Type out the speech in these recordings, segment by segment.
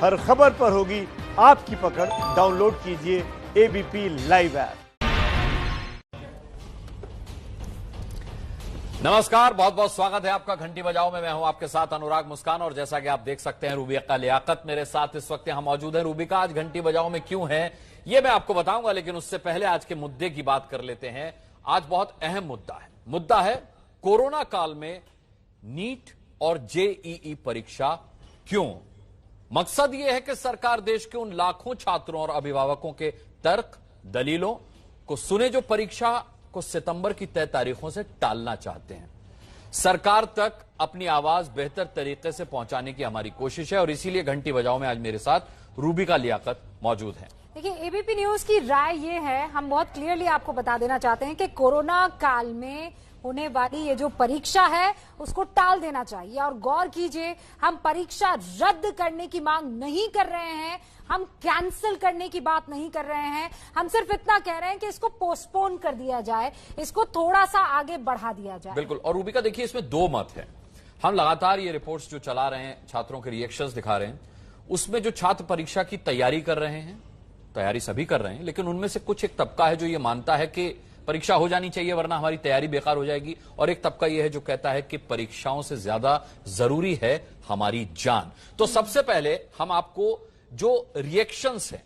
हर खबर पर होगी आपकी पकड़। डाउनलोड कीजिए एबीपी लाइव ऐप। नमस्कार, बहुत बहुत स्वागत है आपका घंटी बजाओ में। मैं हूं आपके साथ अनुराग मुस्कान और जैसा कि आप देख सकते हैं रूबिका लियाकत मेरे साथ इस वक्त यहां मौजूद है। रूबिका, आज घंटी बजाओ में क्यों है ये मैं आपको बताऊंगा, लेकिन उससे पहले आज के मुद्दे की बात कर लेते हैं। आज बहुत अहम मुद्दा है कोरोना काल में नीट और जेईई परीक्षा क्यों। मकसद यह है कि सरकार देश के उन लाखों छात्रों और अभिभावकों के तर्क दलीलों को सुने जो परीक्षा को सितंबर की तय तारीखों से टालना चाहते हैं। सरकार तक अपनी आवाज बेहतर तरीके से पहुंचाने की हमारी कोशिश है और इसीलिए घंटी बजाओ में आज मेरे साथ रूबिका लियाकत मौजूद हैं। देखिए, एबीपी न्यूज की राय ये है, हम बहुत क्लियरली आपको बता देना चाहते हैं कि कोरोना काल में होने वाली ये जो परीक्षा है उसको टाल देना चाहिए। और गौर कीजिए, हम परीक्षा रद्द करने की मांग नहीं कर रहे हैं, हम कैंसिल करने की बात नहीं कर रहे हैं। हम सिर्फ इतना कह रहे हैं कि इसको पोस्टपोन कर दिया जाए, इसको थोड़ा सा आगे बढ़ा दिया जाए। बिल्कुल। और रूबिका देखिए, इसमें दो मत है। हम लगातार ये रिपोर्ट्स जो चला रहे हैं, छात्रों के रिएक्शंस दिखा रहे हैं, उसमें जो छात्र परीक्षा की तैयारी कर रहे हैं, तैयारी सभी कर रहे हैं, लेकिन उनमें से कुछ एक तबका है जो ये मानता है कि परीक्षा हो जानी चाहिए वरना हमारी तैयारी बेकार हो जाएगी, और एक तबका यह है जो कहता है कि परीक्षाओं से ज्यादा जरूरी है हमारी जान। तो सबसे पहले हम आपको जो रिएक्शंस हैं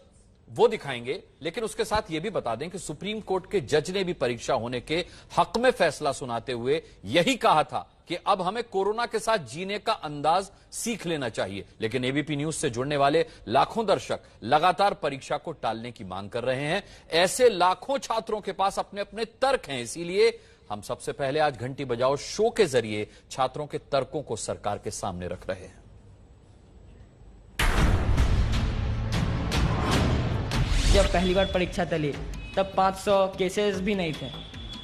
वो दिखाएंगे, लेकिन उसके साथ यह भी बता दें कि सुप्रीम कोर्ट के जज ने भी परीक्षा होने के हक में फैसला सुनाते हुए यही कहा था कि अब हमें कोरोना के साथ जीने का अंदाज सीख लेना चाहिए। लेकिन एबीपी न्यूज से जुड़ने वाले लाखों दर्शक लगातार परीक्षा को टालने की मांग कर रहे हैं। ऐसे लाखों छात्रों के पास अपने अपने तर्क हैं, इसीलिए हम सबसे पहले आज घंटी बजाओ शो के जरिए छात्रों के तर्कों को सरकार के सामने रख रहे हैं। जब पहली बार परीक्षा चली तब 500 केसेस भी नहीं थे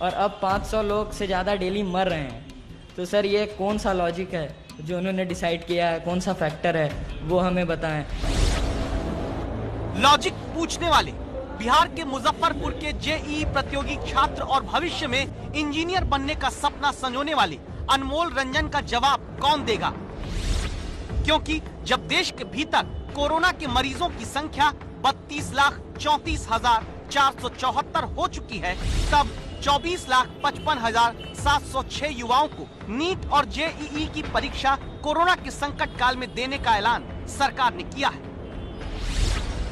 और अब 500 लोग से ज़्यादा डेली मर रहे हैं। तो सर, ये कौन सा लॉजिक है जो उन्होंने डिसाइड किया है, कौन सा फैक्टर है, वो हमें बताएं। लॉजिक पूछने वाले बिहार के मुजफ्फरपुर के जेईई प्रतियोगी छात्र और भविष्य में इंजीनियर बनने का सपना संजोने वाले अनमोल रंजन का जवाब कौन देगा? क्योंकि जब देश के भीतर कोरोना के मरीजों की संख्या 32,34,474 हो चुकी है, तब 24,55,706 युवाओं को नीट और जेईई की परीक्षा कोरोना के संकट काल में देने का ऐलान सरकार ने किया है।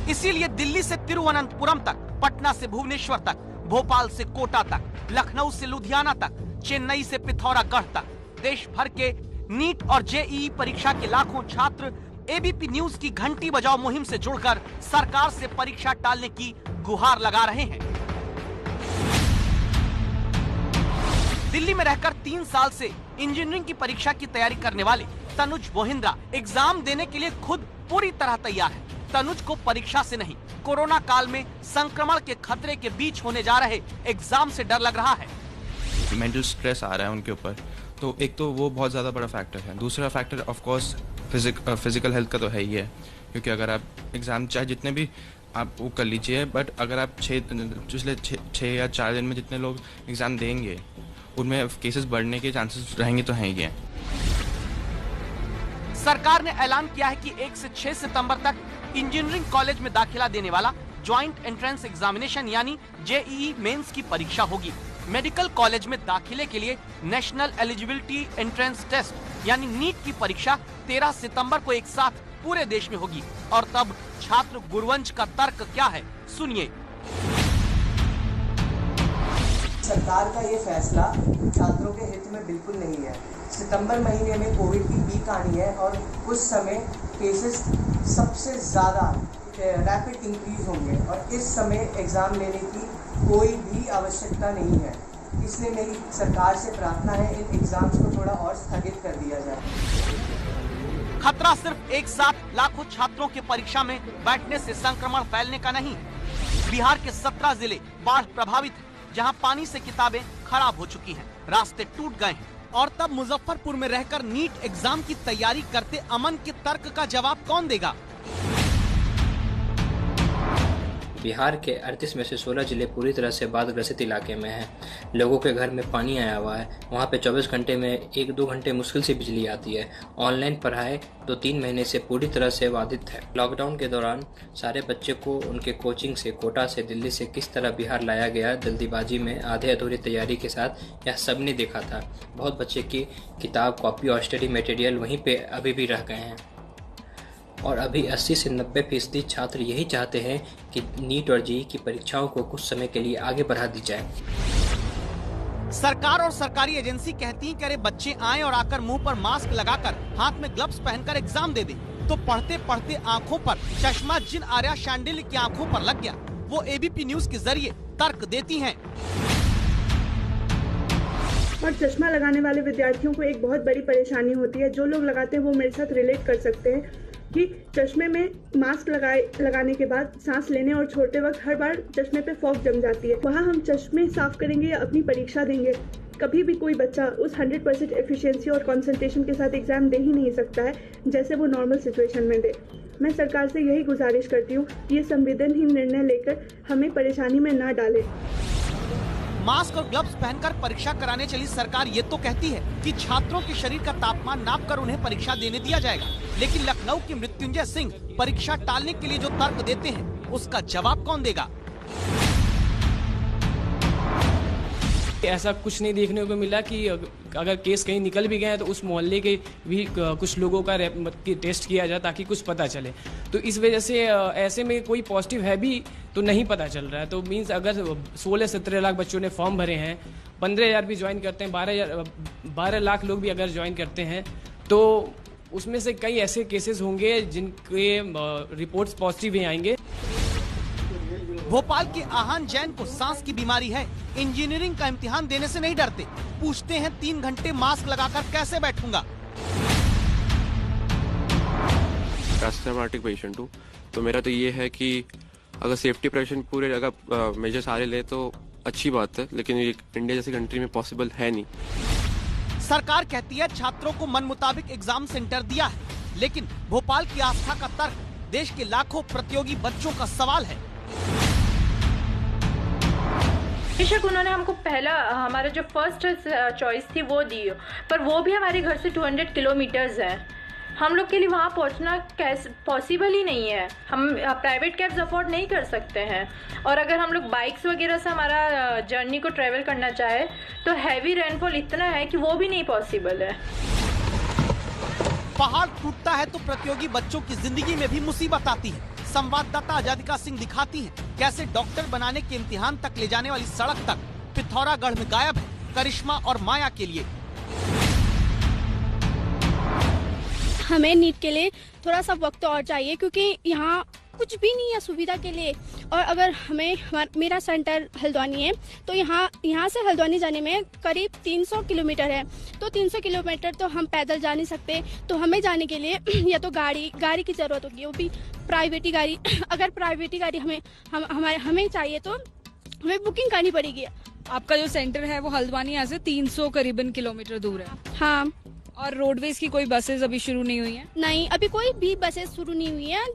इसीलिए दिल्ली से तिरुवनंतपुरम तक, पटना से भुवनेश्वर तक, भोपाल से कोटा तक, लखनऊ से लुधियाना तक, चेन्नई से पिथौरागढ़ तक देश भर के नीट और जेईई परीक्षा के लाखों छात्र एबीपी न्यूज की घंटी बजाओ मुहिम से जुड़कर सरकार से परीक्षा टालने की गुहार लगा रहे हैं। दिल्ली में रहकर 3 साल से इंजीनियरिंग की परीक्षा की तैयारी करने वाले तनुज मोहिंद्रा एग्जाम देने के लिए खुद पूरी तरह तैयार है। तनुज को परीक्षा से नहीं, कोरोना काल में संक्रमण के खतरे के बीच होने जा रहे एग्जाम से डर लग रहा है। मेंटल स्ट्रेस आ रहा है उनके ऊपर, तो एक तो वो बहुत ज़्यादा बड़ा फैक्टर है। दूसरा factor of course physical health का तो है ही है, क्योंकि अगर आप एग्ज़ाम चाहे जितने भी आप वो कर लीजिए, बट अगर आप पिछले 6 या 4 दिन में जितने लोग एग्ज़ाम देंगे उनमें केसेस बढ़ने के चांसेस रहेंगे तो हैं ही हैं। सरकार ने ऐलान किया है कि 1 से 6 सितंबर तक इंजीनियरिंग कॉलेज में दाखिला देने वाला ज्वाइंट एंट्रेंस एग्जामिनेशन यानी जेईई मेंस की परीक्षा होगी। मेडिकल कॉलेज में दाखिले के लिए नेशनल एलिजिबिलिटी एंट्रेंस टेस्ट यानी नीट की परीक्षा 13 सितंबर को एक साथ पूरे देश में होगी। और तब छात्र गुरुवंश का तर्क क्या है, सुनिए। सरकार का ये फैसला छात्रों के हित में बिल्कुल नहीं है। सितंबर महीने में कोविड की पीक आनी है और उस समय केसेस सबसे ज़्यादा रैपिड इंक्रीज होंगे और इस समय एग्ज़ाम लेने की कोई भी आवश्यकता नहीं है। इसलिए मेरी सरकार से प्रार्थना है इन एग्जाम्स को थोड़ा और स्थगित कर दिया जाए। खतरा सिर्फ एक साथ लाखों छात्रों के परीक्षा में बैठने से संक्रमण फैलने का नहीं। बिहार के 17 जिले बाढ़ प्रभावित हैं, जहां पानी से किताबें खराब हो चुकी हैं, रास्ते टूट गए हैं। और तब मुजफ्फरपुर में रहकर नीट एग्जाम की तैयारी करते अमन के तर्क का जवाब कौन देगा? बिहार के 38 में से 16 जिले पूरी तरह से बाढ़ ग्रसित इलाके में हैं। लोगों के घर में पानी आया हुआ है। वहाँ पे 24 घंटे में 1-2 घंटे मुश्किल से बिजली आती है। ऑनलाइन पढ़ाई 2-3 महीने से पूरी तरह से बाधित है। लॉकडाउन के दौरान सारे बच्चे को उनके कोचिंग से, कोटा से, दिल्ली से किस तरह बिहार लाया गया जल्दीबाजी में, आधे अधूरी तैयारी के साथ, यह सबने देखा था। बहुत बच्चे की किताब, कॉपी और स्टडी मटेरियल वहीं पे अभी भी रह गए हैं और अभी 80 से 90% छात्र यही चाहते हैं कि नीट और जेईई की परीक्षाओं को कुछ समय के लिए आगे बढ़ा दी जाए। सरकार और सरकारी एजेंसी कहती है कि अरे बच्चे आए और आकर मुंह पर मास्क लगाकर, हाथ में ग्लव्स पहनकर एग्जाम दे दे, तो पढ़ते पढ़ते आंखों पर चश्मा जिन आर्या शांडिल्य की आंखों पर लग गया, वो एबीपी न्यूज के जरिए तर्क देती हैं। और चश्मा लगाने वाले विद्यार्थियों को एक बहुत बड़ी परेशानी होती है। जो लोग लगाते हैं वो मेरे साथ रिलेट कर सकते हैं कि चश्मे में मास्क लगाने के बाद सांस लेने और छोड़ते वक्त हर बार चश्मे पे फॉग जम जाती है। वहाँ हम चश्मे साफ करेंगे या अपनी परीक्षा देंगे, कभी भी कोई बच्चा उस 100% एफिशिएंसी और कंसंट्रेशन के साथ एग्जाम दे ही नहीं सकता है जैसे वो नॉर्मल सिचुएशन में दे। मैं सरकार से यही गुजारिश करती हूँ कि ये संवेदनहीन निर्णय लेकर हमें परेशानी में ना डाले। मास्क और ग्लव्स पहनकर परीक्षा कराने चली सरकार ये तो कहती है कि छात्रों के शरीर का तापमान नापकर उन्हें परीक्षा देने दिया जाएगा, लेकिन लखनऊ के मृत्युंजय सिंह परीक्षा टालने के लिए जो तर्क देते हैं उसका जवाब कौन देगा? ऐसा कुछ नहीं देखने को मिला कि अगर केस कहीं निकल भी गए हैं तो उस मोहल्ले के भी कुछ लोगों का टेस्ट किया जाए ताकि कुछ पता चले। तो इस वजह से ऐसे में कोई पॉजिटिव है भी तो नहीं पता चल रहा है। तो मीन्स अगर 16-17 लाख बच्चों ने फॉर्म भरे हैं, 15,000 भी ज्वाइन करते हैं, 12 लाख लोग भी अगर ज्वाइन करते हैं तो उसमें से कई ऐसे केसेस होंगे जिनके रिपोर्ट्स पॉजिटिव ही आएंगे। भोपाल के आहान जैन को सांस की बीमारी है, इंजीनियरिंग का इम्तिहान देने से नहीं डरते, पूछते हैं 3 घंटे मास्क लगाकर कैसे बैठूंगा। एस्थमाटिक पेशेंट हूँ, तो मेरा तो ये है कि अगर सेफ्टी प्रिकॉशन पूरे अगर मेजर सारे ले तो अच्छी बात है, लेकिन ये इंडिया जैसी कंट्री में पॉसिबल है नहीं। सरकार कहती है छात्रों को मन मुताबिक एग्जाम सेंटर दिया है, लेकिन भोपाल की आस्था का तर्क देश के लाखों प्रतियोगी बच्चों का सवाल है। बेशक उन्होंने हमको पहला हमारा जो फर्स्ट चॉइस थी वो दी, पर वो भी हमारे घर से 200 किलोमीटर्स है। हम लोग के लिए वहाँ पहुँचना कैसे पॉसिबल ही नहीं है। हम प्राइवेट कैब्स अफोर्ड नहीं कर सकते हैं, और अगर हम लोग बाइक्स वगैरह से हमारा जर्नी को ट्रेवल करना चाहे तो हैवी रेनफॉल इतना है कि वो भी नहीं पॉसिबल है। पहाड़ टूटता है तो प्रतियोगी बच्चों की जिंदगी में भी मुसीबत आती है। संवाददाता आजादिका सिंह दिखाती हैं कैसे डॉक्टर बनाने के इम्तिहान तक ले जाने वाली सड़क तक पिथौरागढ़ में गायब है करिश्मा और माया के लिए। हमें नीट के लिए थोड़ा सा वक्त और चाहिए, क्योंकि यहाँ कुछ भी नहीं है सुविधा के लिए। और अगर मेरा सेंटर हल्द्वानी है तो यहाँ से हल्द्वानी जाने में करीब 300 किलोमीटर है, तो 300 किलोमीटर तो हम पैदल जा नहीं सकते। तो हमें जाने के लिए या तो गाड़ी की जरूरत होगी, वो भी प्राइवेटी गाड़ी। अगर प्राइवेटी गाड़ी हमें चाहिए तो हमें बुकिंग करनी पड़ेगी। आपका जो सेंटर है वो हल्द्वानी यहाँ से 300 करीबन किलोमीटर दूर है। हाँ। और रोडवेज की कोई बसेस अभी शुरू नहीं हुई हैं? नहीं, अभी कोई भी बसेस शुरू नहीं हुई है।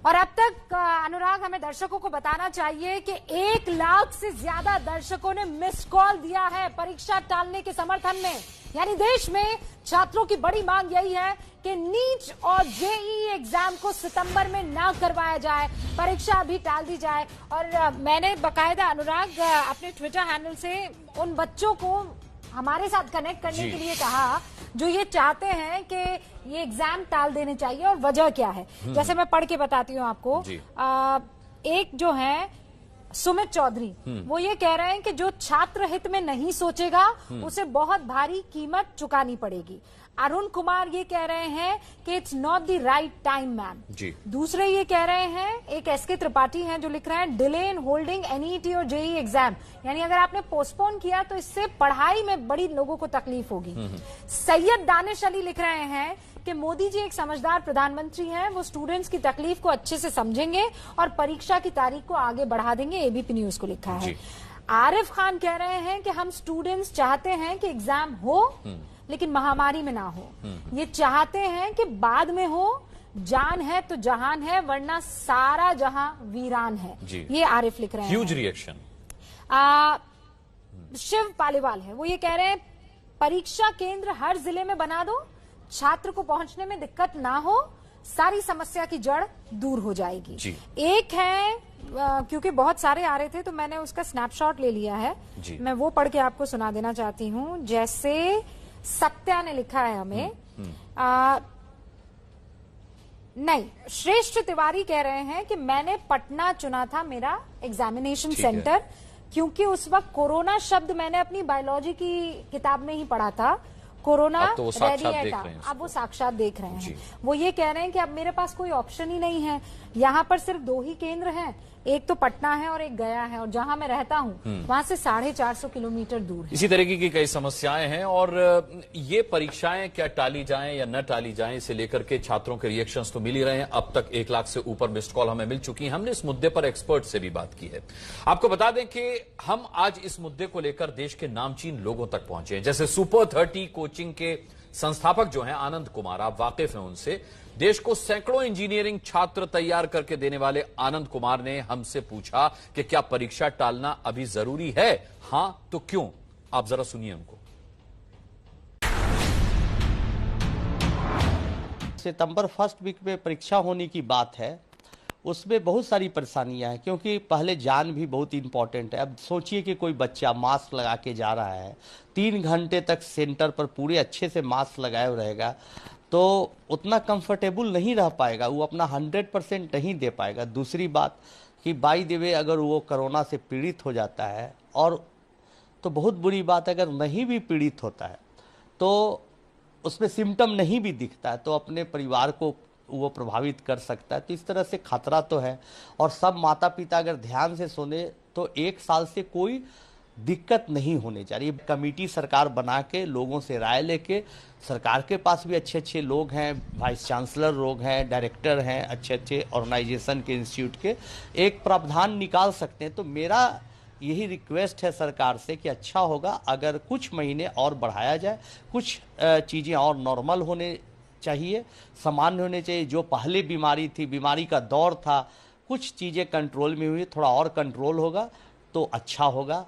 और अब तक अनुराग हमें दर्शकों को बताना चाहिए कि 1 लाख से ज्यादा दर्शकों ने मिस कॉल दिया है परीक्षा टालने के समर्थन में। यानी देश में छात्रों की बड़ी मांग यही है कि नीट और जेईई एग्जाम को सितंबर में ना करवाया जाए, परीक्षा अभी टाल दी जाए। और मैंने बकायदा अनुराग अपने ट्विटर हैंडल से उन बच्चों को हमारे साथ कनेक्ट करने के लिए कहा जो ये चाहते हैं कि ये एग्जाम टाल देने चाहिए, और वजह क्या है जैसे मैं पढ़ के बताती हूँ आपको। एक जो है सुमित चौधरी, वो ये कह रहे हैं कि जो छात्र हित में नहीं सोचेगा उसे बहुत भारी कीमत चुकानी पड़ेगी। अरुण कुमार ये कह रहे हैं कि it's not the right time ma'am. दूसरे ये कह रहे हैं, एक एसके त्रिपाठी हैं जो लिख रहे हैं डिले इन होल्डिंग एनईटी और जेईई एग्जाम, यानी अगर आपने पोस्टपोन किया तो इससे पढ़ाई में बड़ी लोगों को तकलीफ होगी। सैयद दानिश अली लिख रहे हैं कि मोदी जी एक समझदार प्रधानमंत्री हैं, वो स्टूडेंट्स की तकलीफ को अच्छे से समझेंगे और परीक्षा की तारीख को आगे बढ़ा देंगे। एबीपी न्यूज को लिखा है। आरिफ खान कह रहे हैं कि हम स्टूडेंट्स चाहते हैं कि एग्जाम हो, लेकिन महामारी में ना हो। ये चाहते हैं कि बाद में हो, जान है तो जहान है, वरना सारा जहां वीरान है। ये आरिफ लिख रहे हैं। Huge reaction. शिव पालीवाल है, वो ये कह रहे हैं परीक्षा केंद्र हर जिले में बना दो, छात्र को पहुंचने में दिक्कत ना हो, सारी समस्या की जड़ दूर हो जाएगी। एक है, क्योंकि बहुत सारे आ रहे थे तो मैंने उसका स्नैपशॉट ले लिया है, मैं वो पढ़ के आपको सुना देना चाहती हूं। जैसे सत्या ने लिखा है हमें, नहीं, श्रेष्ठ तिवारी कह रहे हैं कि मैंने पटना चुना था मेरा एग्जामिनेशन सेंटर, क्योंकि उस वक्त कोरोना शब्द मैंने अपनी बायोलॉजी की किताब में ही पढ़ा था। कोरोना तो अब वो साक्षात देख रहे हैं। वो ये कह रहे हैं कि अब मेरे पास कोई ऑप्शन ही नहीं है, यहाँ पर सिर्फ 2 ही केंद्र हैं, एक तो पटना है और एक गया है, और जहां मैं रहता हूं वहां से 450 किलोमीटर दूर है। इसी तरीके की कई समस्याएं हैं, और ये परीक्षाएं क्या टाली जाएं या न टाली जाएं, इसे लेकर के छात्रों के रिएक्शंस तो मिल ही रहे हैं। अब तक 1 लाख से ऊपर मिस्ड कॉल हमें मिल चुकी हैं। हमने इस मुद्दे पर एक्सपर्ट से भी बात की है। आपको बता दें कि हम आज इस मुद्दे को लेकर देश के नामचीन लोगों तक पहुंचे हैं, जैसे सुपर 30 कोचिंग के संस्थापक जो हैं आनंद कुमार, आप वाकिफ हैं उनसे। देश को सैकड़ों इंजीनियरिंग छात्र तैयार करके देने वाले आनंद कुमार ने हमसे पूछा कि क्या परीक्षा टालना अभी जरूरी है, हां तो क्यों। आप जरा सुनिए उनको। सितंबर फर्स्ट वीक में परीक्षा होने की बात है, उसमें बहुत सारी परेशानियां हैं, क्योंकि पहले जान भी बहुत इंपॉर्टेंट है। अब सोचिए कि कोई बच्चा मास्क लगा के जा रहा है, 3 घंटे तक सेंटर पर पूरे अच्छे से मास्क लगाए रहेगा, तो उतना कंफर्टेबल नहीं रह पाएगा, वो अपना 100% नहीं दे पाएगा। दूसरी बात कि बाय द वे अगर वो कोरोना से पीड़ित हो जाता है, और तो बहुत बुरी बात, अगर नहीं भी पीड़ित होता है तो उसमें सिम्टम नहीं भी दिखता है, तो अपने परिवार को वो प्रभावित कर सकता है। तो इस तरह से खतरा तो है, और सब माता पिता अगर ध्यान से सुने तो 1 साल से कोई दिक्कत नहीं होने जा रही। कमेटी सरकार बना के लोगों से राय लेके, सरकार के पास भी अच्छे अच्छे लोग हैं, वाइस चांसलर लोग हैं, डायरेक्टर हैं, अच्छे अच्छे ऑर्गेनाइजेशन के, इंस्टीट्यूट के, एक प्रावधान निकाल सकते हैं। तो मेरा यही रिक्वेस्ट है सरकार से कि अच्छा होगा अगर कुछ महीने और बढ़ाया जाए, कुछ चीज़ें और नॉर्मल होने चाहिए, सामान्य होने चाहिए। जो पहले बीमारी थी, बीमारी का दौर था, कुछ चीज़ें कंट्रोल में हुई, थोड़ा और कंट्रोल होगा तो अच्छा होगा।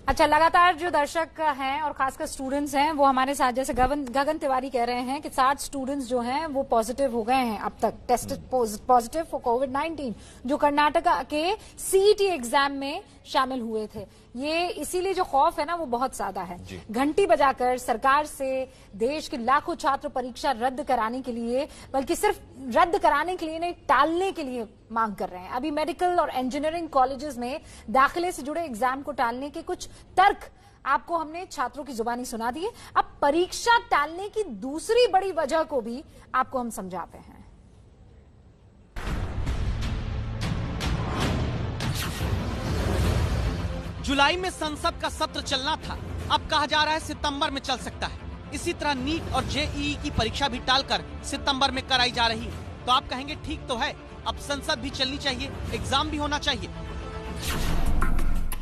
अच्छा, लगातार जो दर्शक हैं और खासकर स्टूडेंट्स हैं वो हमारे साथ, जैसे गगन तिवारी कह रहे हैं कि 60 स्टूडेंट्स जो हैं वो पॉजिटिव हो गए हैं अब तक, टेस्टेड पॉजिटिव फॉर कोविड-19, जो कर्नाटका के सीईटी एग्जाम में शामिल हुए थे। ये इसीलिए जो खौफ है ना वो बहुत ज्यादा है। घंटी बजाकर सरकार से देश के लाखों छात्र परीक्षा रद्द कराने के लिए, बल्कि सिर्फ रद्द कराने के लिए नहीं, टालने के लिए मांग कर रहे हैं। अभी मेडिकल और इंजीनियरिंग कॉलेजेस में दाखिले से जुड़े एग्जाम को टालने के कुछ तर्क आपको हमने छात्रों की जुबानी सुना दिए। अब परीक्षा टालने की दूसरी बड़ी वजह को भी आपको हम समझाते हैं। जुलाई में संसद का सत्र चलना था, अब कहा जा रहा है सितंबर में चल सकता है। इसी तरह नीट और जेईई की परीक्षा भी टालकर सितंबर में कराई जा रही है। तो आप कहेंगे ठीक तो है, अब संसद भी चलनी चाहिए, एग्जाम भी होना चाहिए।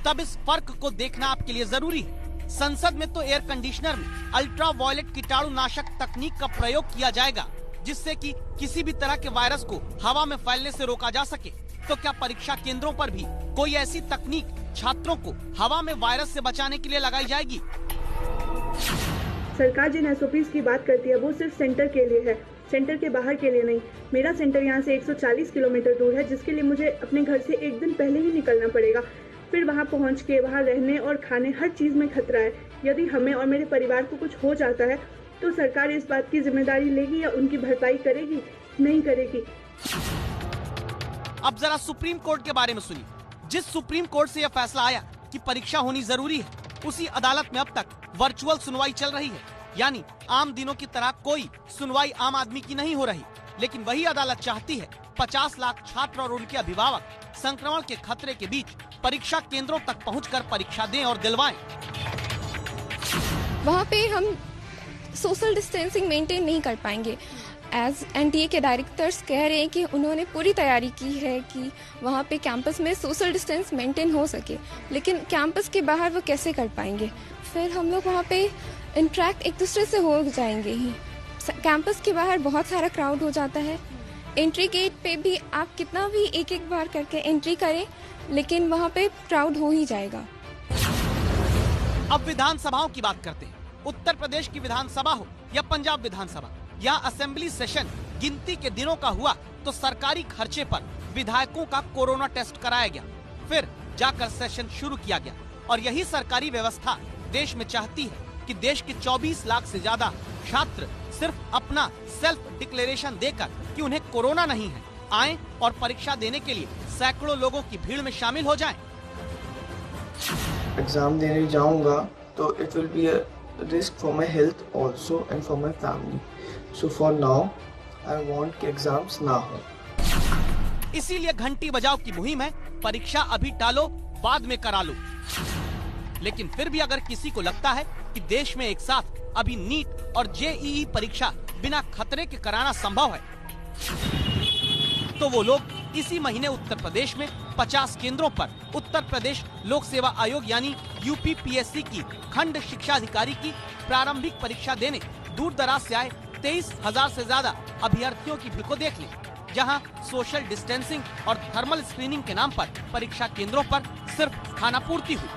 तब इस फर्क को देखना आपके लिए जरूरी है। संसद में तो एयर कंडीशनर में अल्ट्रा वायलेट कीटाणुनाशक तकनीक का प्रयोग किया जाएगा, जिससे कि किसी भी तरह के वायरस को हवा में फैलने से रोका जा सके। तो क्या परीक्षा केंद्रों पर भी कोई ऐसी तकनीक छात्रों को हवा में वायरस से बचाने के लिए लगाई जाएगी? सरकार जिन एसओपीज की बात करती है वो सिर्फ सेंटर के लिए है, सेंटर के बाहर के लिए नहीं। मेरा सेंटर यहाँ से 140 किलोमीटर दूर है, जिसके लिए मुझे अपने घर से 1 दिन पहले ही निकलना पड़ेगा। फिर वहाँ पहुँच के वहाँ रहने और खाने हर चीज़ में खतरा है। यदि हमें और मेरे परिवार को कुछ हो जाता है तो सरकार इस बात की जिम्मेदारी लेगी या उनकी भरपाई करेगी? नहीं करेगी। अब जरा सुप्रीम कोर्ट के बारे में सुनिए। जिस सुप्रीम कोर्ट से यह फैसला आया कि परीक्षा होनी जरूरी है, उसी अदालत में अब तक वर्चुअल सुनवाई चल रही है, यानी आम दिनों की तरह कोई सुनवाई आम आदमी की नहीं हो रही। लेकिन वही अदालत चाहती है 50 लाख छात्र और उनके अभिभावक संक्रमण के खतरे के बीच परीक्षा केंद्रों तक पहुंचकर परीक्षा दें और दिलवाएं। वहाँ पे हम सोशल डिस्टेंसिंग मेंटेन नहीं कर पाएंगे। एज एनटीए के डायरेक्टर्स कह रहे हैं कि उन्होंने पूरी तैयारी की है कि वहाँ पे कैंपस में सोशल डिस्टेंस मेंटेन हो सके, लेकिन कैंपस के बाहर वो कैसे कर पाएंगे? फिर हम लोग वहाँ पे इंटरेक्ट एक दूसरे से हो जाएंगे ही। कैंपस के बाहर बहुत सारा क्राउड हो जाता है। एंट्री गेट पे भी आप कितना भी एक एक बार करके एंट्री करें, लेकिन वहाँ पे क्राउड हो ही जाएगा। अब विधानसभाओं की बात करते हैं। उत्तर प्रदेश की विधानसभा हो या पंजाब विधानसभा, या असेंबली सेशन गिनती के दिनों का हुआ तो सरकारी खर्चे पर विधायकों का कोरोना टेस्ट कराया गया, फिर जाकर सेशन शुरू किया गया। और यही सरकारी व्यवस्था देश में चाहती है कि देश के 24 लाख से ज्यादा छात्र सिर्फ अपना सेल्फ डिक्लेरेशन देकर कि उन्हें कोरोना नहीं है आएं और परीक्षा देने के लिए सैकड़ों लोगों की भीड़ में शामिल हो जाएं। एग्जाम देने जाऊंगा तो it will be a risk for my health also and for my family, so for now I want कि एग्जाम्स ना हो। इसीलिए घंटी बजाओ की मुहिम है, परीक्षा अभी टालो बाद में करा लो। लेकिन फिर भी अगर किसी को लगता है कि देश में एक साथ अभी नीट और जेईई परीक्षा बिना खतरे के कराना संभव है, तो वो लोग इसी महीने उत्तर प्रदेश में 50 केंद्रों पर उत्तर प्रदेश लोक सेवा आयोग यानी यूपीपीएससी की खंड शिक्षा अधिकारी की प्रारंभिक परीक्षा देने दूर दराज से आए 23,000 से ज्यादा अभ्यर्थियों की भीड़ को देख लें, जहां सोशल डिस्टेंसिंग और थर्मल स्क्रीनिंग के नाम पर परीक्षा केंद्रों पर सिर्फ खानापूर्ति हुई।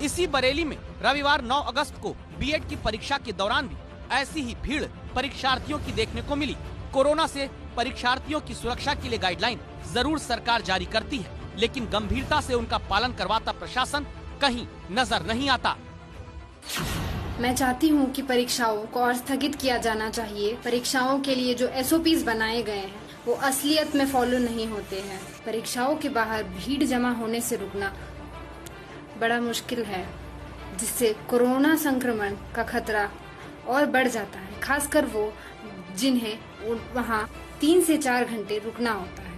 इसी बरेली में रविवार 9 अगस्त को बीएड की परीक्षा के दौरान भी ऐसी ही भीड़ परीक्षार्थियों की देखने को मिली। कोरोना से परीक्षार्थियों की सुरक्षा के लिए गाइडलाइन जरूर सरकार जारी करती है, लेकिन गंभीरता से उनका पालन करवाता प्रशासन कहीं नजर नहीं आता। मैं चाहती हूँ कि परीक्षाओं को और स्थगित किया जाना चाहिए। परीक्षाओं के लिए जो एसओपीज बनाए गए हैं वो असलियत में फॉलो नहीं होते हैं। परीक्षाओं के बाहर भीड़ जमा होने से रुकना बड़ा मुश्किल है, जिससे कोरोना संक्रमण का खतरा और बढ़ जाता है, खासकर वो जिन्हें वहाँ 3 से 4 घंटे रुकना होता है।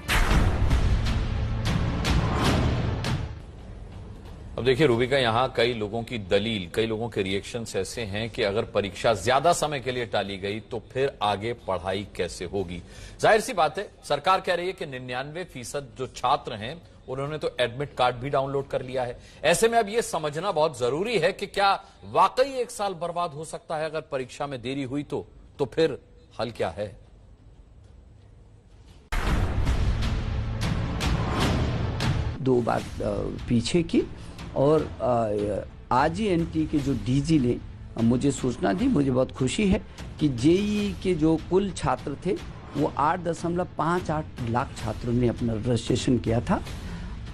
अब देखिए रूबिका, यहाँ कई लोगों की दलील, कई लोगों के रिएक्शंस ऐसे हैं कि अगर परीक्षा ज्यादा समय के लिए टाली गई तो फिर आगे पढ़ाई कैसे होगी। जाहिर सी बात है, सरकार कह रही है कि 99% जो छात्र हैं उन्होंने तो एडमिट कार्ड भी डाउनलोड कर लिया है। ऐसे में अब यह समझना बहुत जरूरी है कि क्या वाकई 1 साल बर्बाद हो सकता है अगर परीक्षा में देरी हुई तो फिर हल क्या है। दो बार पीछे की और आज ही एनटी के जो डीजी ने मुझे सूचना दी, मुझे बहुत खुशी है कि जेईई के जो कुल छात्र थे वो 8.58 लाख छात्रों ने अपना रजिस्ट्रेशन किया था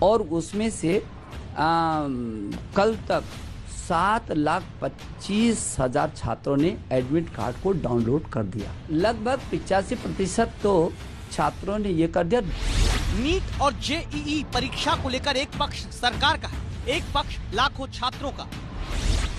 और उसमें से कल तक 7,25,000 छात्रों ने एडमिट कार्ड को डाउनलोड कर दिया। लगभग 85% तो छात्रों ने ये कर दिया। नीट और जेईई परीक्षा को लेकर एक पक्ष सरकार का है, एक पक्ष लाखों छात्रों का।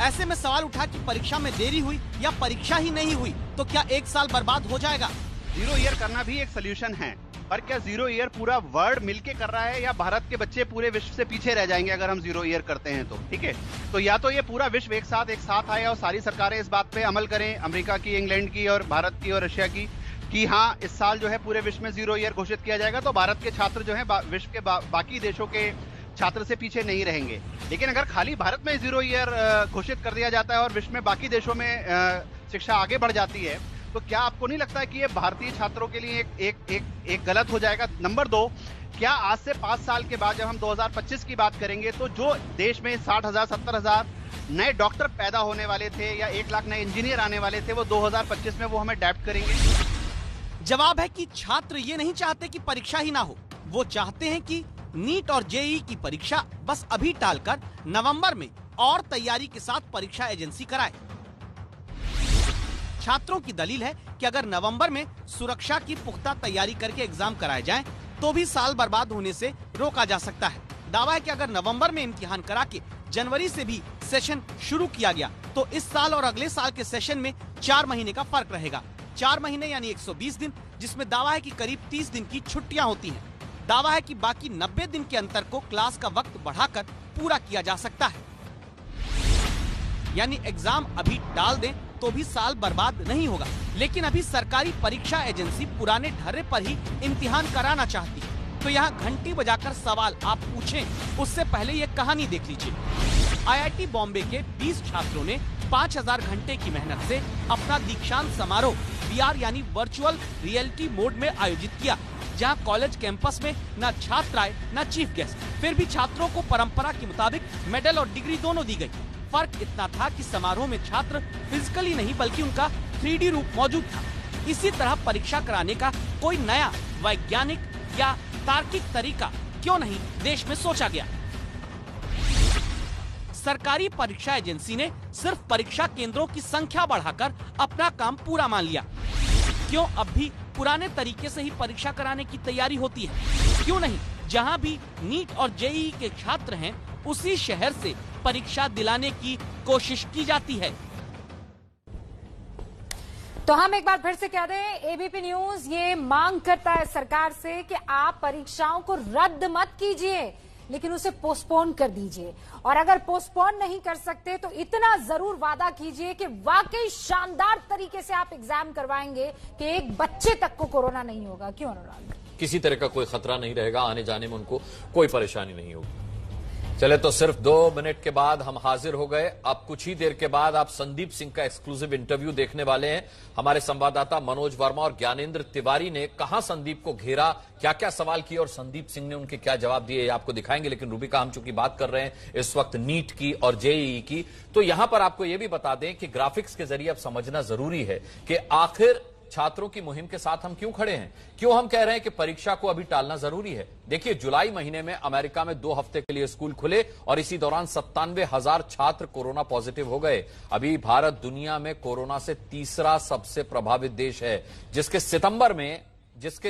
ऐसे में सवाल उठा कि परीक्षा में देरी हुई या परीक्षा ही नहीं हुई तो क्या 1 साल बर्बाद हो जाएगा। 0 ईयर करना भी एक सोल्यूशन है, पर क्या 0 ईयर पूरा वर्ल्ड मिलके कर रहा है या भारत के बच्चे पूरे विश्व से पीछे रह जाएंगे अगर हम 0 ईयर करते हैं तो? ठीक है, तो या तो ये पूरा विश्व एक साथ आए और सारी सरकारें इस बात पे अमल करें, अमेरिका की, इंग्लैंड की और भारत की और रशिया की, कि हाँ इस साल जो है पूरे विश्व में 0 ईयर घोषित किया जाएगा तो भारत के छात्र जो है विश्व के बाकी देशों के छात्र से पीछे नहीं रहेंगे। लेकिन अगर खाली भारत में 0 ईयर घोषित कर दिया जाता है और विश्व में बाकी देशों में शिक्षा आगे बढ़ जाती है तो क्या आपको नहीं लगता है कि ये भारतीय छात्रों के लिए एक गलत हो जाएगा? नंबर 2, क्या आज से 5 साल के बाद जब हम 2025 की बात करेंगे तो जो देश में 60,000 70,000 नए डॉक्टर पैदा होने वाले थे या 1 लाख नए इंजीनियर आने वाले थे वो 2025 में वो हम अडैप्ट करेंगे? जवाब है कि छात्र ये नहीं चाहते कि परीक्षा ही ना हो, वो चाहते हैं कि नीट और जेईई की परीक्षा बस अभी टालकर नवंबर में और तैयारी के साथ परीक्षा एजेंसी कराए। छात्रों की दलील है कि अगर नवंबर में सुरक्षा की पुख्ता तैयारी करके एग्जाम कराए जाएं, तो भी साल बर्बाद होने से रोका जा सकता है। दावा है कि अगर नवंबर में इम्तिहान करा के जनवरी से भी सेशन शुरू किया गया तो इस साल और अगले साल के सेशन में 4 महीने का फर्क रहेगा। 4 महीने यानी 120 दिन, जिसमें दावा है कि करीब 30 दिन की छुट्टियां होती हैं। दावा है कि बाकी 90 दिन के अंतर को क्लास का वक्त बढ़ाकर पूरा किया जा सकता है। यानी एग्जाम अभी टाल दें तो भी साल बर्बाद नहीं होगा। लेकिन अभी सरकारी परीक्षा एजेंसी पुराने ढर्रे पर ही इम्तिहान कराना चाहती है। तो यहाँ घंटी बजाकर सवाल आप पूछें उससे पहले ये कहानी देख लीजिए। IIT बॉम्बे के 20 छात्रों ने 5000 घंटे की मेहनत से अपना दीक्षांत समारोह VR यानी वर्चुअल रियलिटी मोड में आयोजित किया, जहां कॉलेज कैंपस में न छात्र आए न चीफ गेस्ट। फिर भी छात्रों को परंपरा के मुताबिक मेडल और डिग्री दोनों दी गई। फर्क इतना था कि समारोह में छात्र फिजिकली नहीं बल्कि उनका 3D रूप मौजूद था। इसी तरह परीक्षा कराने का कोई नया वैज्ञानिक या तार्किक तरीका क्यों नहीं देश में सोचा गया। सरकारी परीक्षा एजेंसी ने सिर्फ परीक्षा केंद्रों की संख्या बढ़ाकर अपना काम पूरा मान लिया। क्यों अब भी पुराने तरीके से ही परीक्षा कराने की तैयारी होती है? क्यों नहीं जहां भी नीट और JEE के छात्र हैं उसी शहर से परीक्षा दिलाने की कोशिश की जाती है? तो हम एक बार फिर से कह दें, ABP न्यूज ये मांग करता है सरकार से कि आप परीक्षाओं को रद्द मत कीजिए, लेकिन उसे पोस्टपोन कर दीजिए। और अगर पोस्टपोन नहीं कर सकते तो इतना जरूर वादा कीजिए कि वाकई शानदार तरीके से आप एग्जाम करवाएंगे कि एक बच्चे तक को कोरोना नहीं होगा। क्यों अनुराग? किसी तरह का कोई खतरा नहीं रहेगा, आने जाने में उनको कोई परेशानी नहीं होगी। चले तो सिर्फ 2 मिनट के बाद हम हाजिर हो गए। अब कुछ ही देर के बाद आप संदीप सिंह का एक्सक्लूसिव इंटरव्यू देखने वाले हैं। हमारे संवाददाता मनोज वर्मा और ज्ञानेंद्र तिवारी ने कहां संदीप को घेरा, क्या क्या सवाल किए और संदीप सिंह ने उनके क्या जवाब दिए, ये आपको दिखाएंगे। लेकिन रूबिका, हम चूंकि बात कर रहे हैं इस वक्त नीट की और JEE की, तो यहां पर आपको यह भी बता दें कि ग्राफिक्स के जरिए अब समझना जरूरी है कि आखिर छात्रों की मुहिम के साथ हम क्यों खड़े हैं, क्यों हम कह रहे हैं कि परीक्षा को अभी टालना जरूरी है। देखिए, जुलाई महीने में अमेरिका में 2 हफ्ते के लिए स्कूल खुले और इसी दौरान 97,000 छात्र कोरोना पॉजिटिव हो गए। अभी भारत दुनिया में कोरोना से तीसरा सबसे प्रभावित देश है, जिसके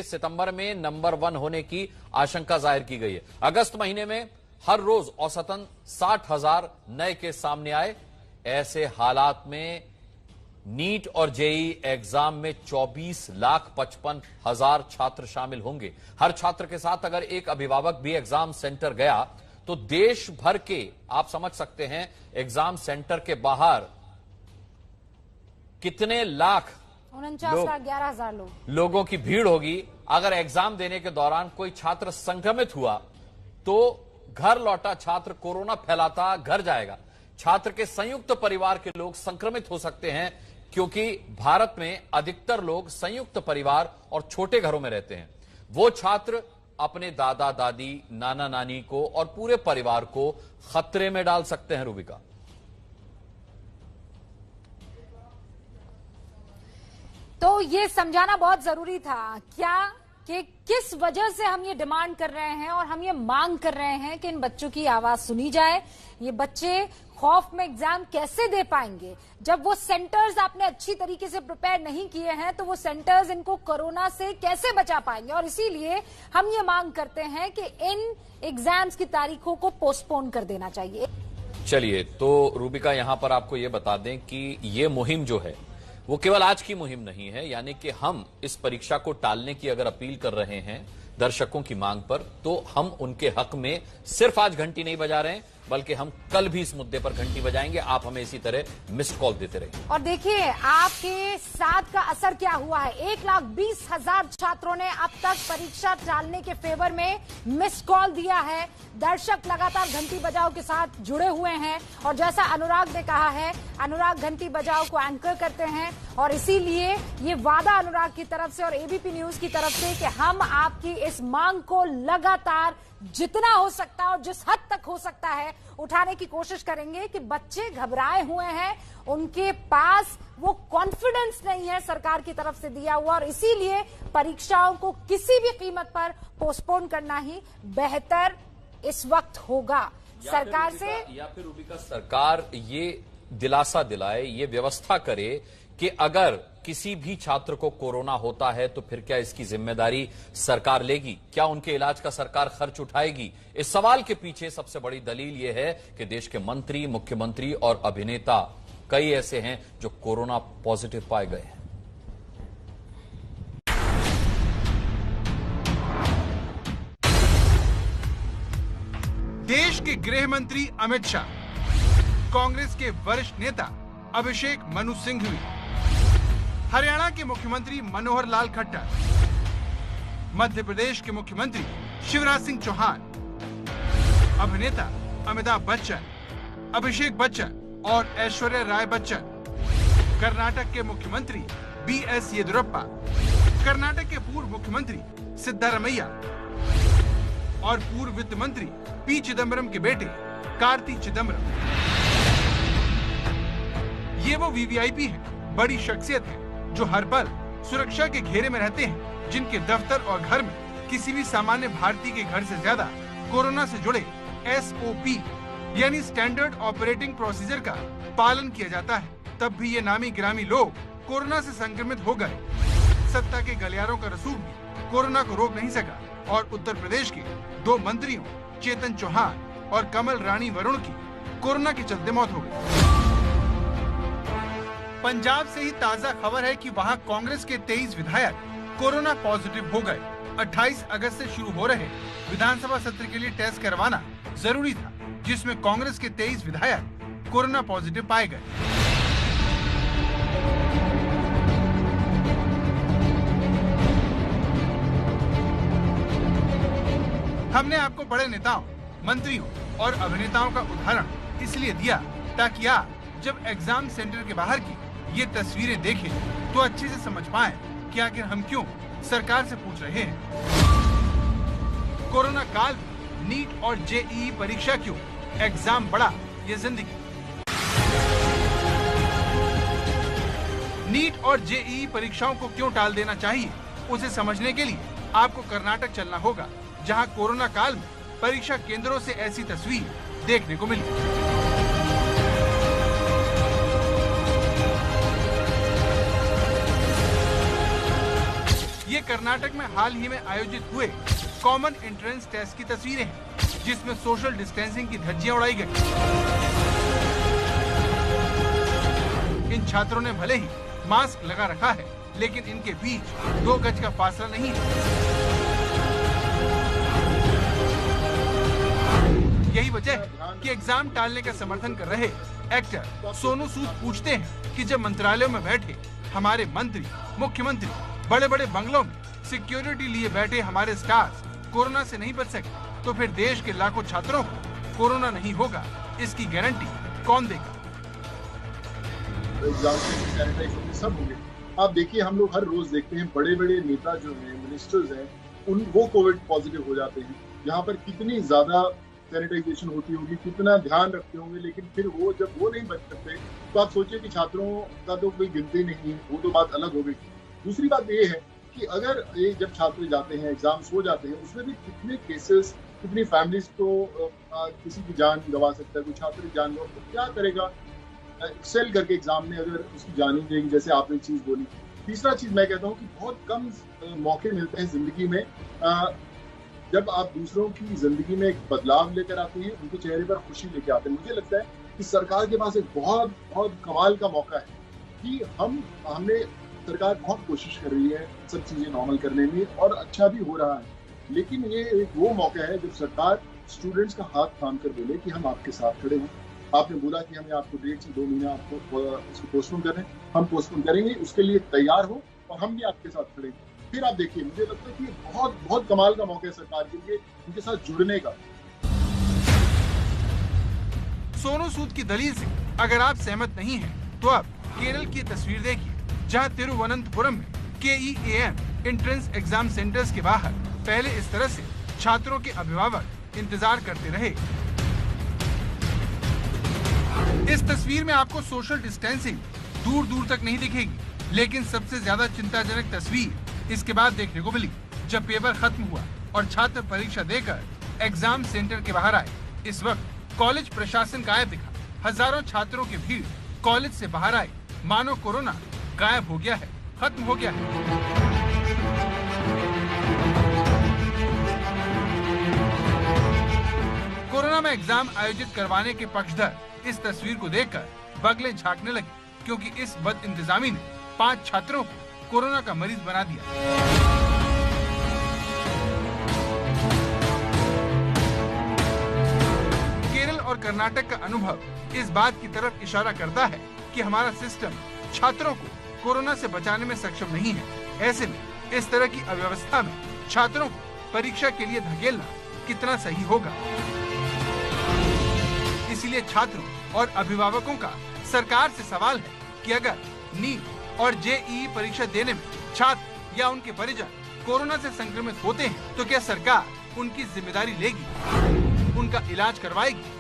सितंबर में नंबर 1 होने की आशंका जाहिर की गई है। अगस्त महीने में हर रोज औसतन 60,000 नए केस सामने आए। ऐसे हालात में नीट और JEE एग्जाम में 24,55,000 छात्र शामिल होंगे। हर छात्र के साथ अगर एक अभिभावक भी एग्जाम सेंटर गया तो देश भर के, आप समझ सकते हैं, एग्जाम सेंटर के बाहर कितने लाख 49,11,000 लोगों की भीड़ होगी। अगर एग्जाम देने के दौरान कोई छात्र संक्रमित हुआ तो घर लौटा छात्र कोरोना फैलाता घर जाएगा। छात्र के संयुक्त परिवार के लोग संक्रमित हो सकते हैं, क्योंकि भारत में अधिकतर लोग संयुक्त परिवार और छोटे घरों में रहते हैं। वो छात्र अपने दादा दादी, नाना नानी को और पूरे परिवार को खतरे में डाल सकते हैं। रूबिका, तो ये समझाना बहुत जरूरी था क्या कि किस वजह से हम ये डिमांड कर रहे हैं और हम ये मांग कर रहे हैं कि इन बच्चों की आवाज सुनी जाए। ये बच्चे खौफ में एग्जाम कैसे दे पाएंगे जब वो सेंटर्स आपने अच्छी तरीके से प्रिपेयर नहीं किए हैं, तो वो सेंटर्स इनको कोरोना से कैसे बचा पाएंगे। और इसीलिए हम ये मांग करते हैं कि इन एग्जाम्स की तारीखों को पोस्टपोन कर देना चाहिए। चलिए, तो रूबिका, यहां पर आपको ये बता दें कि ये मुहिम जो है वो केवल आज की मुहिम नहीं है। यानी कि हम इस परीक्षा को टालने की अगर अपील कर रहे हैं दर्शकों की मांग पर, तो हम उनके हक में सिर्फ आज घंटी नहीं बजा रहे हैं, बल्कि हम कल भी इस मुद्दे पर घंटी बजाएंगे। आप हमें इसी तरह मिस्ड कॉल देते रहिए। और देखिए आपके साथ का असर क्या हुआ है। 1,20,000 छात्रों ने अब तक परीक्षा टालने के फेवर में मिस्ड कॉल दिया है। दर्शक लगातार घंटी बजाओ के साथ जुड़े हुए हैं और जैसा अनुराग ने कहा है, अनुराग घंटी बजाओ को एंकर करते हैं और इसीलिए ये वादा अनुराग की तरफ से और ABP न्यूज की तरफ से कि हम आपकी इस मांग को लगातार जितना हो सकता है और जिस हद तक हो सकता है उठाने की कोशिश करेंगे कि बच्चे घबराए हुए हैं, उनके पास वो कॉन्फिडेंस नहीं है सरकार की तरफ से दिया हुआ और इसीलिए परीक्षाओं को किसी भी कीमत पर पोस्टपोन करना ही बेहतर इस वक्त होगा। सरकार से या फिर रूबिका, सरकार ये दिलासा दिलाए, ये व्यवस्था करे कि अगर किसी भी छात्र को कोरोना होता है तो फिर क्या इसकी जिम्मेदारी सरकार लेगी, क्या उनके इलाज का सरकार खर्च उठाएगी। इस सवाल के पीछे सबसे बड़ी दलील यह है कि देश के मंत्री, मुख्यमंत्री और अभिनेता कई ऐसे हैं जो कोरोना पॉजिटिव पाए गए हैं। देश के गृह मंत्री अमित शाह, कांग्रेस के वरिष्ठ नेता अभिषेक मनु सिंघवी, हरियाणा के मुख्यमंत्री मनोहर लाल खट्टर, मध्य प्रदेश के मुख्यमंत्री शिवराज सिंह चौहान, अभिनेता अमिताभ बच्चन, अभिषेक बच्चन और ऐश्वर्या राय बच्चन, कर्नाटक के मुख्यमंत्री BS येदियुरप्पा, कर्नाटक के पूर्व मुख्यमंत्री सिद्धारमैया और पूर्व वित्त मंत्री P चिदम्बरम के बेटे कार्ति चिदम्बरम। ये वो VVIP हैं, बड़ी शख्सियत हैं, जो हर पल सुरक्षा के घेरे में रहते हैं, जिनके दफ्तर और घर में किसी भी सामान्य भारतीय के घर से ज्यादा कोरोना से जुड़े SOP यानी स्टैंडर्ड ऑपरेटिंग प्रोसीजर का पालन किया जाता है। तब भी ये नामी गिरामी लोग कोरोना से संक्रमित हो गए। सत्ता के गलियारों का रसूख भी कोरोना को रोक नहीं सका और उत्तर प्रदेश के 2 मंत्रियों चेतन चौहान और कमल रानी वरुण की कोरोना के चलते मौत हो गई। पंजाब से ही ताजा खबर है कि वहां कांग्रेस के 23 विधायक कोरोना पॉजिटिव हो गए। 28 अगस्त से शुरू हो रहे विधानसभा सत्र के लिए टेस्ट करवाना जरूरी था, जिसमें कांग्रेस के 23 विधायक कोरोना पॉजिटिव पाए गए। हमने आपको बड़े नेताओं, मंत्रियों और अभिनेताओं का उदाहरण इसलिए दिया ताकि आप जब एग्जाम सेंटर के बाहर की ये तस्वीरें देखें तो अच्छे से समझ पाएं कि आखिर हम क्यों सरकार से पूछ रहे हैं। कोरोना काल में नीट और JEE परीक्षा क्यों, एग्जाम बड़ा ये जिंदगी। नीट और JEE परीक्षाओं को क्यों टाल देना चाहिए, उसे समझने के लिए आपको कर्नाटक चलना होगा, जहां कोरोना काल में परीक्षा केंद्रों से ऐसी तस्वीर देखने को मिली। ये कर्नाटक में हाल ही में आयोजित हुए कॉमन एंट्रेंस टेस्ट की तस्वीरें हैं, जिसमें सोशल डिस्टेंसिंग की धज्जियां उड़ाई गई। इन छात्रों ने भले ही मास्क लगा रखा है, लेकिन इनके बीच 2 गज का फासला नहीं है। यही वजह है कि एग्जाम टालने का समर्थन कर रहे एक्टर सोनू सूद पूछते हैं कि जब मंत्रालयों में बैठे हमारे मंत्री, मुख्यमंत्री बड़े बड़े बंगलों में सिक्योरिटी लिए बैठे हमारे स्टार्स कोरोना से नहीं बच सके, तो फिर देश के लाखों छात्रों को कोरोना नहीं होगा, इसकी गारंटी कौन देगा। सब होंगे। आप देखिए, हम लोग हर रोज देखते हैं बड़े बड़े नेता जो हैं, मिनिस्टर्स हैं, वो कोविड पॉजिटिव हो जाते हैं। यहाँ पर कितनी ज्यादा सैनिटाइजेशन होती होगी, कितना ध्यान रखते होंगे, लेकिन फिर वो जब वो नहीं बच सकते तो आप सोचिए कि छात्रों का तो कोई गिनती नहीं है, वो तो बात अलग हो गई। दूसरी बात ये है कि अगर ये जब छात्र जाते हैं, एग्जाम्स हो जाते हैं, उसमें भी कितने केसेस, कितनी फैमिलीज को किसी की जान गंवा सकता है, कोई छात्र की जान गंवा, तो क्या करेगा एक्सेल करके एग्जाम में अगर उसकी जान ही जाएगी, जैसे आपने चीज बोली। तीसरा चीज मैं कहता हूँ कि बहुत कम मौके मिलते हैं जिंदगी में जब आप दूसरों की जिंदगी में एक बदलाव लेकर आते हैं, उनके चेहरे पर खुशी लेके आते हैं। मुझे लगता है कि सरकार के पास एक बहुत बहुत कमाल का मौका है कि हमने सरकार बहुत कोशिश कर रही है सब चीजें नॉर्मल करने में और अच्छा भी हो रहा है, लेकिन ये एक वो मौका है जब सरकार स्टूडेंट्स का हाथ थाम कर बोले कि हम आपके साथ खड़े हैं। आपने बोला कि हमें आपको 1.5 से 2 महीना आपको उसको पोस्टपोन कर रहे हैं, हम पोस्टपोन करेंगे, उसके लिए तैयार हो और हम भी आपके साथ खड़े हैं। फिर आप देखिए, मुझे लगता है कि बहुत बहुत कमाल का मौका है सरकार के लिए उनके साथ जुड़ने का। सोनू सूद की दलील से अगर आप सहमत नहीं हैं, तो अब केरल की तस्वीर देखिए, जहां तिरुवनंतपुरम में KEAM एंट्रेंस एग्जाम सेंटर्स के बाहर पहले इस तरह से छात्रों के अभिभावक इंतजार करते रहे। इस तस्वीर में आपको सोशल डिस्टेंसिंग दूर दूर तक नहीं दिखेगी, लेकिन सबसे ज्यादा चिंताजनक तस्वीर इसके बाद देखने को मिली, जब पेपर खत्म हुआ और छात्र परीक्षा देकर एग्जाम सेंटर के बाहर आए। इस वक्त कॉलेज प्रशासन गायब दिखा, हजारों छात्रों की भीड़ कॉलेज से बाहर आए, मानो कोरोना गायब हो गया है, खत्म हो गया है। कोरोना में एग्जाम आयोजित करवाने के पक्षधर इस तस्वीर को देखकर बगले झांकने लगे, क्योंकि इस बदइंतजामी ने 5 छात्रों को कोरोना का मरीज बना दिया। केरल और कर्नाटक का अनुभव इस बात की तरफ इशारा करता है कि कि हमारा सिस्टम छात्रों को कोरोना से बचाने में सक्षम नहीं है। ऐसे में इस तरह की अव्यवस्था में छात्रों को परीक्षा के लिए धकेलना कितना सही होगा। इसलिए छात्रों और अभिभावकों का सरकार से सवाल है कि अगर नीट और जेईई परीक्षा देने में छात्र या उनके परिजन कोरोना से संक्रमित होते हैं तो क्या सरकार उनकी जिम्मेदारी लेगी, उनका इलाज करवाएगी?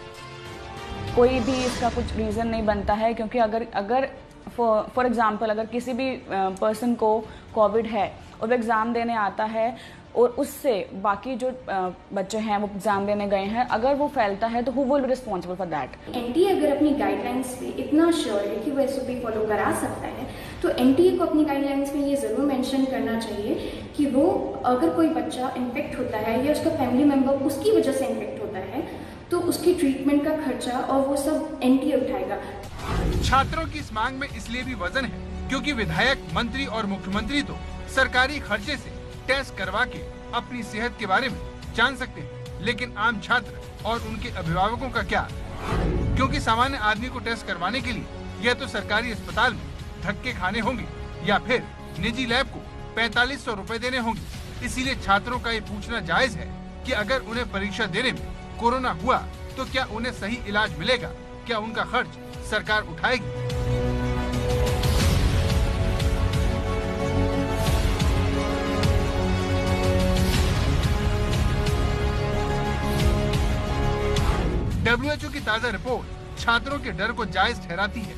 कोई भी इसका कुछ रीजन नहीं बनता है, क्योंकि अगर फॉर एग्जांपल अगर किसी भी पर्सन को कोविड है और वो एग्ज़ाम देने आता है और उससे बाकी जो बच्चे हैं वो एग्जाम देने गए हैं, अगर वो फैलता है तो who will be responsible for that? NTA अगर अपनी गाइडलाइंस पे इतना श्योर है कि वो एसओपी फॉलो करा सकता है तो एनटीए को अपनी गाइडलाइंस में ये जरूर मेंशन करना चाहिए कि वो अगर कोई बच्चा इन्फेक्ट होता है या उसका फैमिली मेंबर उसकी वजह से इन्फेक्ट होता है तो उसकी ट्रीटमेंट का खर्चा और वो सब एनटीए उठाएगा। छात्रों की इस मांग में इसलिए भी वजन है क्योंकि विधायक, मंत्री और मुख्यमंत्री तो सरकारी खर्चे से टेस्ट करवा के अपनी सेहत के बारे में जान सकते हैं, लेकिन आम छात्र और उनके अभिभावकों का क्या? क्योंकि सामान्य आदमी को टेस्ट करवाने के लिए या तो सरकारी अस्पताल में धक्के खाने होंगे या फिर निजी लैब को 4500 रुपए देने होंगे। इसीलिए छात्रों का ये पूछना जायज है कि अगर उन्हें परीक्षा देने में कोरोना हुआ तो क्या उन्हें सही इलाज मिलेगा? क्या उनका खर्च सरकार उठाएगी? WHO की ताजा रिपोर्ट छात्रों के डर को जायज ठहराती है,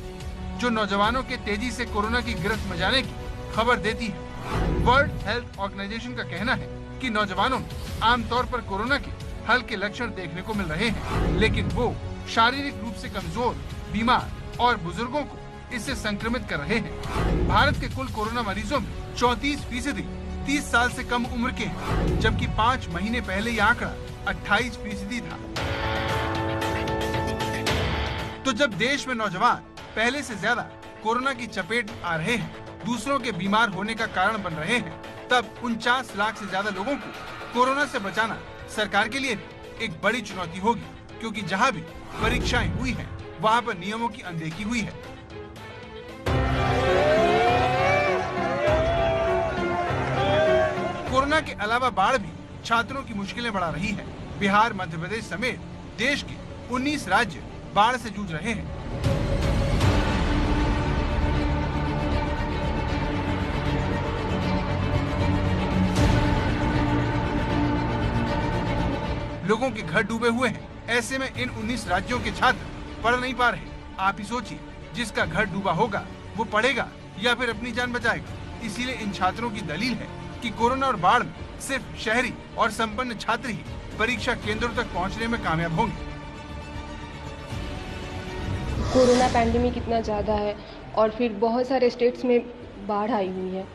जो नौजवानों के तेजी से कोरोना की गिरफ्त में जाने की खबर देती है। वर्ल्ड हेल्थ ऑर्गेनाइजेशन का कहना है कि नौजवानों में आमतौर पर कोरोना के हल्के लक्षण देखने को मिल रहे हैं, लेकिन वो शारीरिक रूप से कमजोर, बीमार और बुजुर्गों को इससे संक्रमित कर रहे हैं। भारत के कुल कोरोना मरीजों में 34% 30 साल से कम उम्र के हैं, जबकि 5 महीने पहले यह आंकड़ा 28% था। तो जब देश में नौजवान पहले से ज्यादा कोरोना की चपेट आ रहे हैं, दूसरों के बीमार होने का कारण बन रहे हैं, तब 49 लाख से ज्यादा लोगों को कोरोना से बचाना सरकार के लिए एक बड़ी चुनौती होगी, क्योंकि जहां भी परीक्षाएं हुई हैं, वहां पर नियमों की अनदेखी हुई है। कोरोना के अलावा बाढ़ भी छात्रों की मुश्किलें बढ़ा रही है। बिहार, मध्य प्रदेश समेत देश के 19 राज्य बाढ़ से जूझ रहे हैं। लोगों के घर डूबे हुए हैं। ऐसे में इन 19 राज्यों के छात्र पढ़ नहीं पा रहे। आप ही सोचिए, जिसका घर डूबा होगा वो पढ़ेगा या फिर अपनी जान बचाएगा। इसीलिए इन छात्रों की दलील है कि कोरोना और बाढ़ में सिर्फ शहरी और संपन्न छात्र ही परीक्षा केंद्रों तक पहुंचने में कामयाब होंगे। कोरोना पैंडेमिक इतना ज़्यादा है और फिर बहुत सारे स्टेट्स में बाढ़ आई हुई है,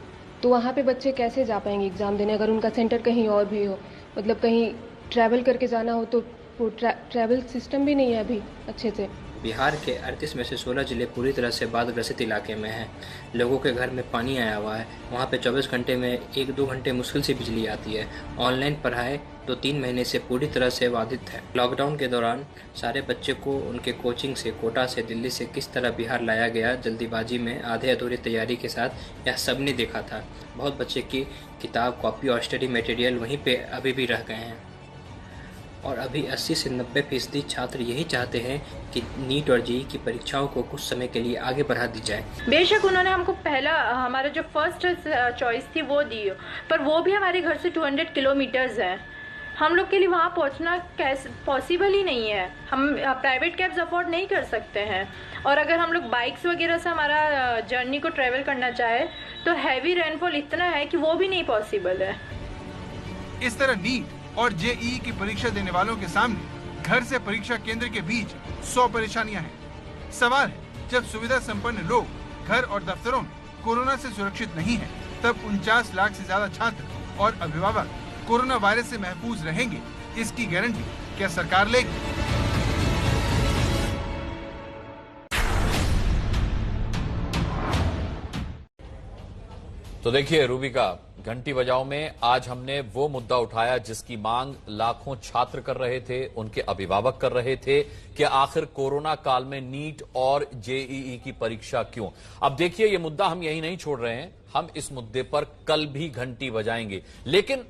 तो वहाँ पे बच्चे कैसे जा पाएंगे एग्ज़ाम देने अगर उनका सेंटर कहीं और भी हो? मतलब कहीं ट्रैवल करके जाना हो तो वो ट्रैवल सिस्टम भी नहीं है अभी अच्छे से। बिहार के 38 में से 16 जिले पूरी तरह से बाढ़ ग्रसित इलाके में हैं। लोगों के घर में पानी आया हुआ है। वहाँ पे 24 घंटे में 1-2 घंटे मुश्किल से बिजली आती है। ऑनलाइन पढ़ाई 2-3 महीने से पूरी तरह से बाधित है। लॉकडाउन के दौरान सारे बच्चे को उनके कोचिंग से, कोटा से, दिल्ली से किस तरह बिहार लाया गया जल्दीबाजी में, आधे अधूरी तैयारी के साथ, यह सब ने देखा था। बहुत बच्चे की किताब, कॉपी और स्टडी मटेरियल वहीं पे अभी भी रह गए हैं और अभी 80 से 90% छात्र यही चाहते हैं कि नीट और जेईई की परीक्षाओं को कुछ समय के लिए आगे बढ़ा दी जाए। बेशक उन्होंने हमको पहला हमारा जो फर्स्ट चॉइस थी वो दी, पर वो भी हमारे घर से 200 किलोमीटर्स है। हम लोग के लिए वहाँ पहुँचना कैसे पॉसिबल ही नहीं है। हम प्राइवेट कैब्स अफोर्ड नहीं कर सकते हैं और अगर हम लोग बाइक्स वगैरह से हमारा जर्नी को ट्रेवल करना चाहे तो हैवी रेनफॉल इतना है कि वो भी नहीं पॉसिबल है। इस तरह नीट और जेईई की परीक्षा देने वालों के सामने घर से परीक्षा केंद्र के बीच 100 परेशानियां हैं। सवाल है, जब सुविधा संपन्न लोग घर और दफ्तरों में कोरोना से सुरक्षित नहीं है, तब 49 लाख से ज्यादा छात्र और अभिभावक कोरोना वायरस से महफूज रहेंगे, इसकी गारंटी क्या सरकार लेगी? तो देखिए रूबिका, घंटी बजाओ में आज हमने वो मुद्दा उठाया जिसकी मांग लाखों छात्र कर रहे थे, उनके अभिभावक कर रहे थे कि आखिर कोरोना काल में नीट और जेईई की परीक्षा क्यों। अब देखिए ये मुद्दा हम यही नहीं छोड़ रहे हैं, हम इस मुद्दे पर कल भी घंटी बजाएंगे, लेकिन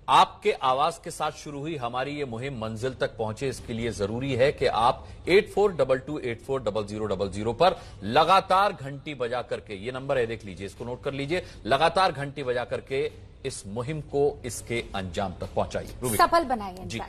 आपके आवाज के साथ शुरू हुई हमारी ये मुहिम मंजिल तक पहुंचे, इसके लिए जरूरी है कि आप 8422840000 पर लगातार घंटी बजा करके, ये नंबर है देख लीजिए, इसको नोट कर लीजिए, लगातार घंटी बजा करके इस मुहिम को इसके अंजाम तक पहुंचाइए, सफल बनाइए। जी।